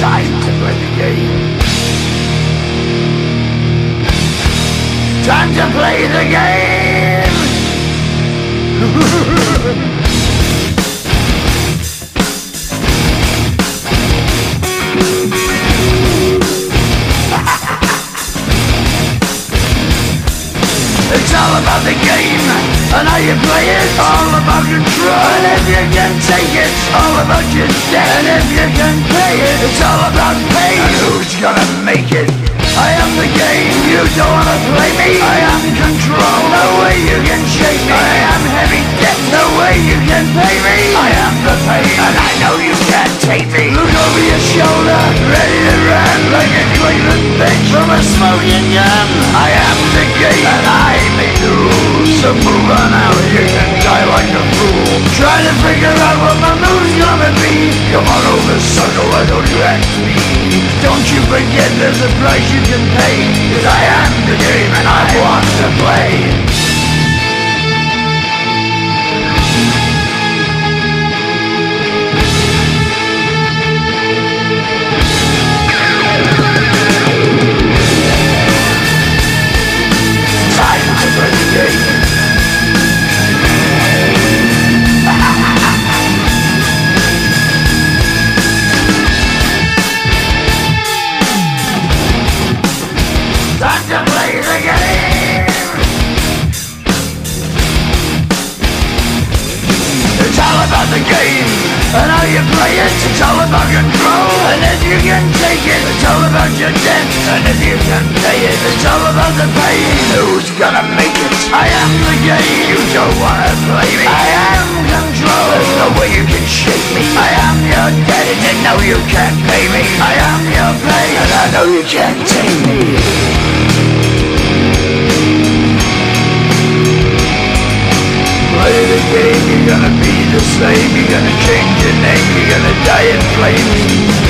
Time to play the game. Time to play the game. It's all about the game and how you play it. All about control, and if you can take it, all about your debt. And if you can pay it, it's all about pain. And who's gonna make it? I am the game, you don't wanna play me. I am control, no way you can shake me. I am heavy debt, no way you can pay me. I am the pain, and I know you can't take me. Look over your shoulder, ready to run like a Cleveland bitch from a smoking gun. I am the game, and I make the rules. So move on out, you can die like a fool. Trying to figure out what my move's gonna be. Come on over, sucker, why don't you ask me? Don't you forget there's a price you can pay. 'Cause I am the game and I want to play. Time to play the game. Time to play the game. It's all about the game and how you play it. It's all about control, and if you can take it, it's all about your debt. And if you can pay it, it's all about the pain. Who's gonna make it? I am the game. You don't wanna play me. I am control. There's no way you can shake me. I am your debt, and you know you can't pay me. I am your pain, and I know you can't take me. Play the game, you're gonna be the same. You're gonna change your name, you're gonna die in flames.